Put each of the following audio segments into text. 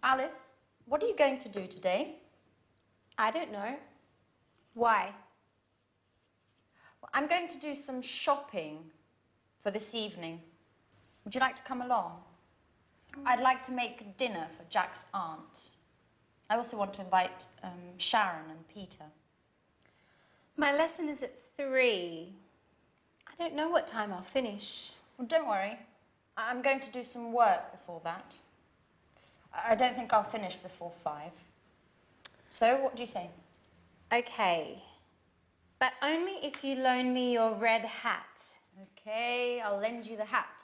Alice, what are you going to do today? I don't know. Why? Well, I'm going to do some shopping for this evening. Would you like to come along? I'd like to make dinner for Jack's aunt. I also want to invite Sharon and Peter. My lesson is at 3. I don't know what time I'll finish. Well, don't worry. I'm going to do some work before that. I don't think I'll finish before 5. So, what do you say? Okay. But only if you loan me your red hat. Okay, I'll lend you the hat.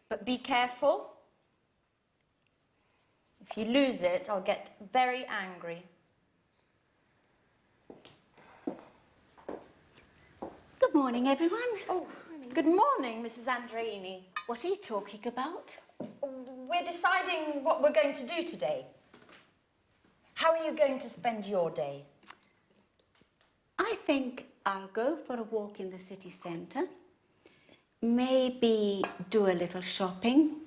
But be careful. If you lose it, I'll get very angry. Good morning, everyone. Oh, good morning, Mrs. Andreini. What are you talking about? We're deciding what we're going to do today. How are you going to spend your day? I think I'll go for a walk in the city centre. Maybe do a little shopping.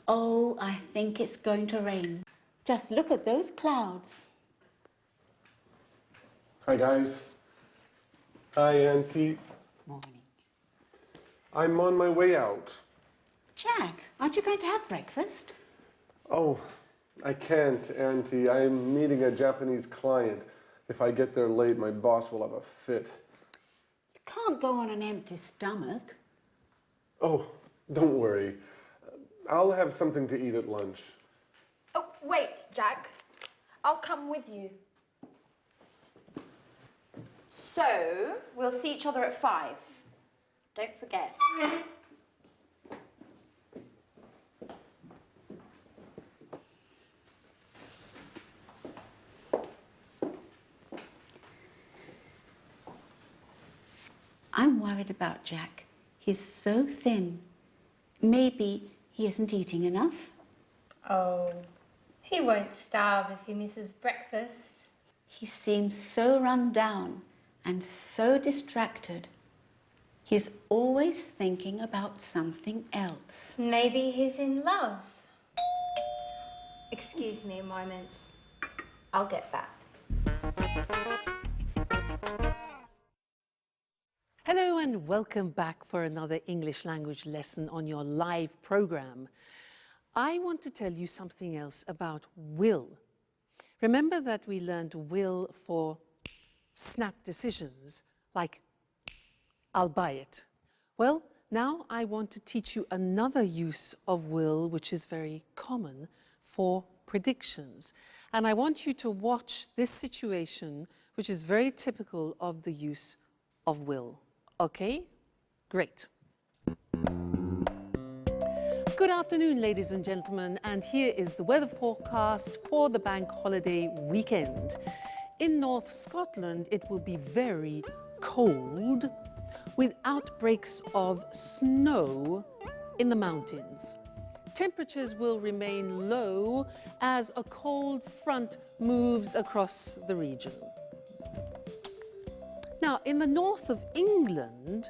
Oh, I think it's going to rain. Just look at those clouds. Hi, guys. Hi, Auntie. Morning. I'm on my way out. Jack, aren't you going to have breakfast? Oh, I can't, Auntie. I'm meeting a Japanese client. If I get there late, my boss will have a fit. You can't go on an empty stomach. Oh, don't worry. I'll have something to eat at lunch. Oh, wait, Jack. I'll come with you. So, we'll see each other at 5. Don't forget. I'm worried about Jack. He's so thin. Maybe he isn't eating enough. Oh, he won't starve if he misses breakfast. He seems so run down and so distracted. He's always thinking about something else. Maybe he's in love. Excuse me a moment. I'll get that. Hello and welcome back for another English language lesson on your live program. I want to tell you something else about will. Remember that we learned will for snap decisions, like I'll buy it. Well, now I want to teach you another use of will which is very common for predictions. And I want you to watch this situation which is very typical of the use of will. Okay? Great. Good afternoon, ladies and gentlemen, and here is the weather forecast for the bank holiday weekend. In North Scotland, it will be very cold with outbreaks of snow in the mountains. Temperatures will remain low as a cold front moves across the region. Now, in the north of England,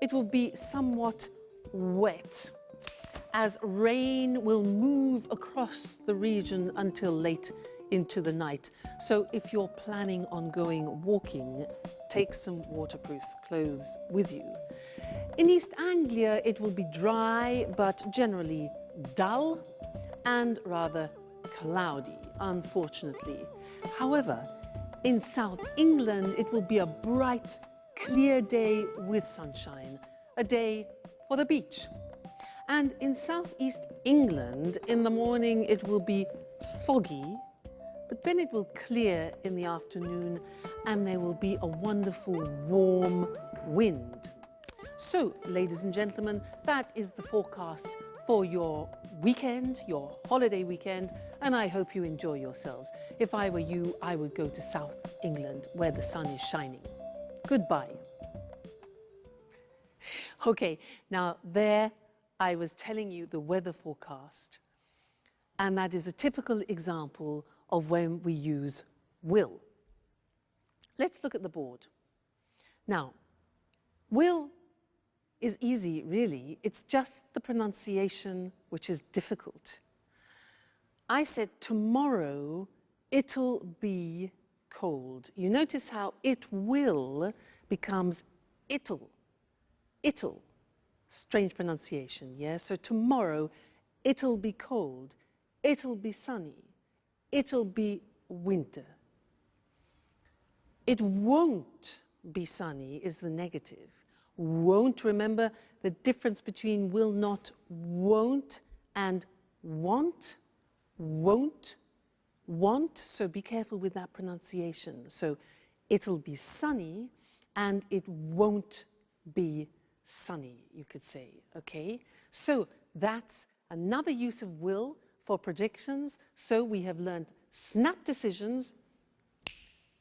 it will be somewhat wet, as rain will move across the region until late into the night. So if you're planning on going walking, take some waterproof clothes with you. In East Anglia, it will be dry, but generally dull and rather cloudy, unfortunately. However, in South England, it will be a bright, clear day with sunshine, a day for the beach. And in southeast England, in the morning, it will be foggy, but then it will clear in the afternoon and there will be a wonderful warm wind. So, ladies and gentlemen, that is the forecast for your weekend, your holiday weekend, and I hope you enjoy yourselves. If I were you, I would go to South England where the sun is shining. Goodbye. Okay, now there I was telling you the weather forecast, and that is a typical example of when we use will. Let's look at the board. Now, will is easy, really. It's just the pronunciation which is difficult. I said tomorrow it'll be cold. You notice how it will becomes it'll. It'll. Strange pronunciation, yeah? So tomorrow it'll be cold. It'll be sunny. It'll be winter. It won't be sunny is the negative. Won't, remember the difference between will not, won't, and want. Won't, want, so be careful with that pronunciation. So it'll be sunny and it won't be sunny, you could say, okay? So that's another use of will for predictions. So we have learned snap decisions,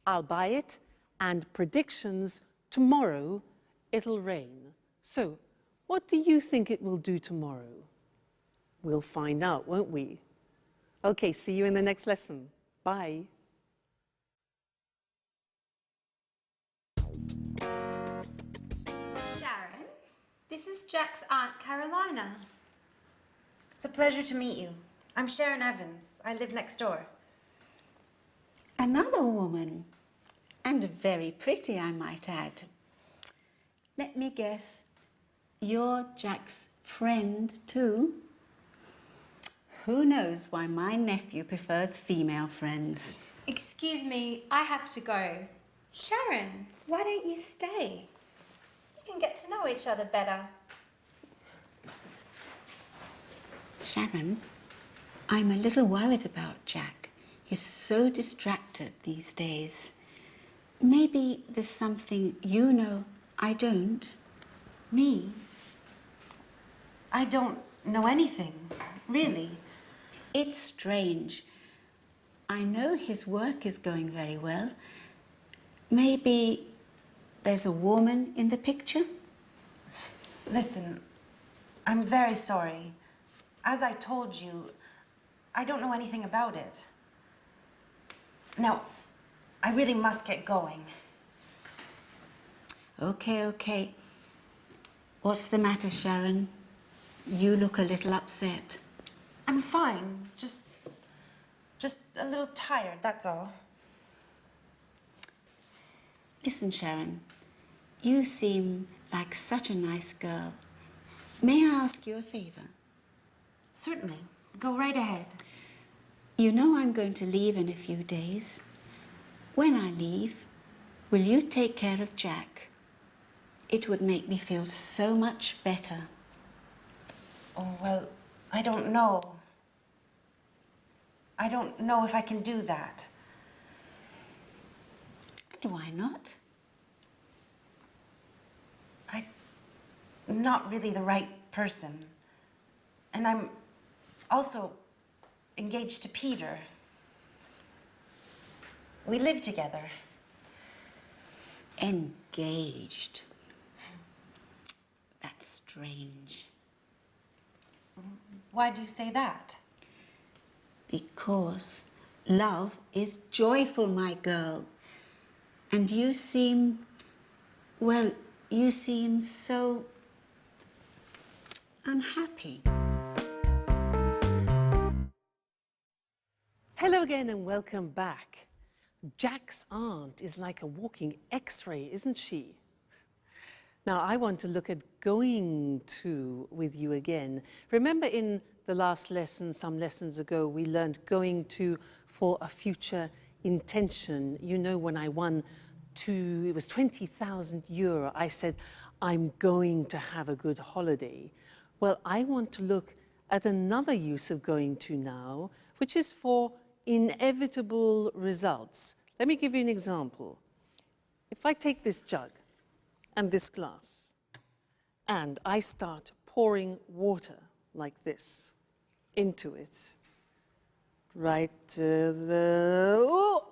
I'll buy it, and predictions, tomorrow it'll rain. So what do you think it will do tomorrow? We'll find out, won't we? Okay, see you in the next lesson. Bye. Sharon, this is Jack's Aunt Carolina. It's a pleasure to meet you. I'm Sharon Evans. I live next door. Another woman, and very pretty, I might add. Let me guess, you're Jack's friend too? Who knows why my nephew prefers female friends? Excuse me, I have to go. Sharon, why don't you stay? You can get to know each other better. Sharon, I'm a little worried about Jack. He's so distracted these days. Maybe there's something you know I don't. Me? I don't know anything, really. It's strange. I know his work is going very well. Maybe there's a woman in the picture? Listen, I'm very sorry. As I told you, I don't know anything about it. Now, I really must get going. Okay. What's the matter, Sharon? You look a little upset. I'm fine. Just a little tired, that's all. Listen, Sharon, you seem like such a nice girl. May I ask you a favor? Certainly. Go right ahead. You know I'm going to leave in a few days. When I leave, will you take care of Jack? It would make me feel so much better. Oh, well, I don't know. I don't know if I can do that. And why not? I'm not really the right person. And I'm also engaged to Peter. We live together. Engaged. That's strange. Why do you say that? Because love is joyful, my girl. And you seem, well, you seem so unhappy. Hello again and welcome back. Jack's aunt is like a walking X-ray, isn't she? Now I want to look at going to with you again. Remember in the last lesson, some lessons ago, we learned going to for a future intention. You know, when I won it was 20,000 euro, I said, I'm going to have a good holiday. Well, I want to look at another use of going to now, which is for inevitable results. Let me give you an example. If I take this jug and this glass, and I start pouring water like this into it, right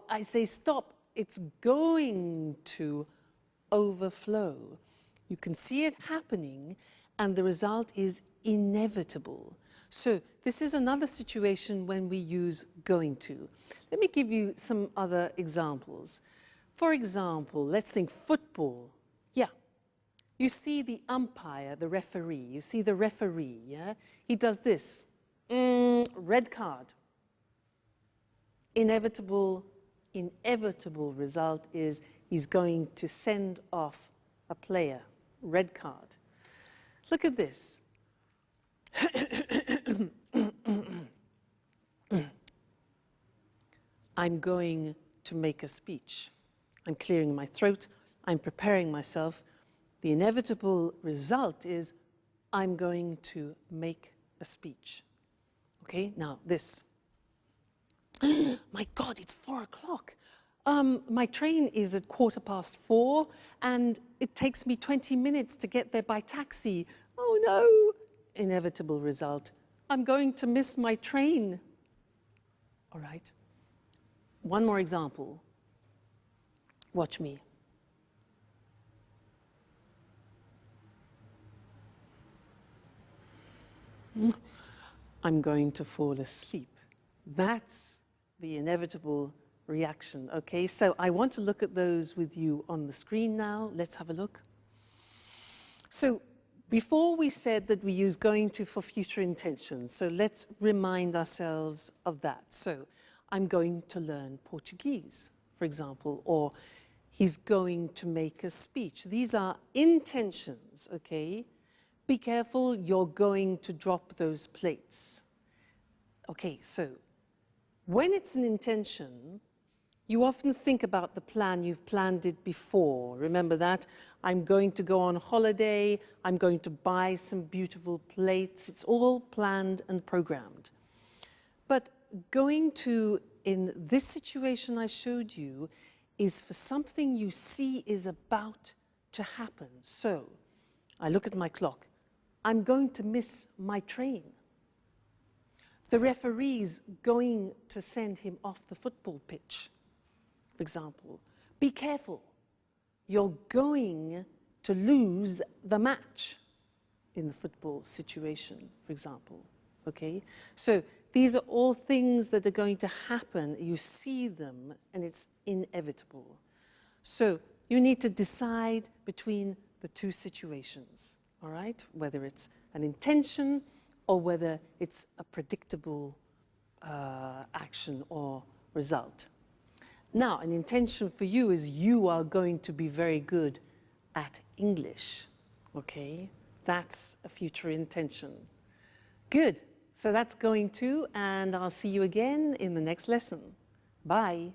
I say stop, it's going to overflow. You can see it happening, and the result is inevitable. So this is another situation when we use going to. Let me give you some other examples. For example, let's think football. Yeah, You see the umpire, the referee. You see the referee, yeah? He does this. Red card. Inevitable result is he's going to send off a player. Red card. Look at this. I'm going to make a speech. I'm clearing my throat. I'm preparing myself. The inevitable result is I'm going to make a speech. Okay, now this. My God, it's 4 o'clock. My train is at 4:15, and it takes me 20 minutes to get there by taxi. Oh no! Inevitable result. I'm going to miss my train. All right. One more example. Watch me. I'm going to fall asleep. That's the inevitable reaction, okay? So I want to look at those with you on the screen now. Let's have a look. So before we said that we use going to for future intentions, so let's remind ourselves of that. So I'm going to learn Portuguese, for example, or he's going to make a speech. These are intentions, okay? Be careful, you're going to drop those plates. Okay, so when it's an intention, you often think about the plan, you've planned it before. Remember that? I'm going to go on holiday, I'm going to buy some beautiful plates. It's all planned and programmed. But going to, in this situation I showed you, is for something you see is about to happen. So, I look at my clock. I'm going to miss my train. The referee's going to send him off the football pitch, for example. Be careful. You're going to lose the match in the football situation, for example. Okay? So these are all things that are going to happen. You see them, and it's inevitable. So you need to decide between the two situations, all right? Whether it's an intention or whether it's a predictable action or result. Now, an intention for you is you are going to be very good at English, okay? That's a future intention. Good. So that's going to, and I'll see you again in the next lesson. Bye.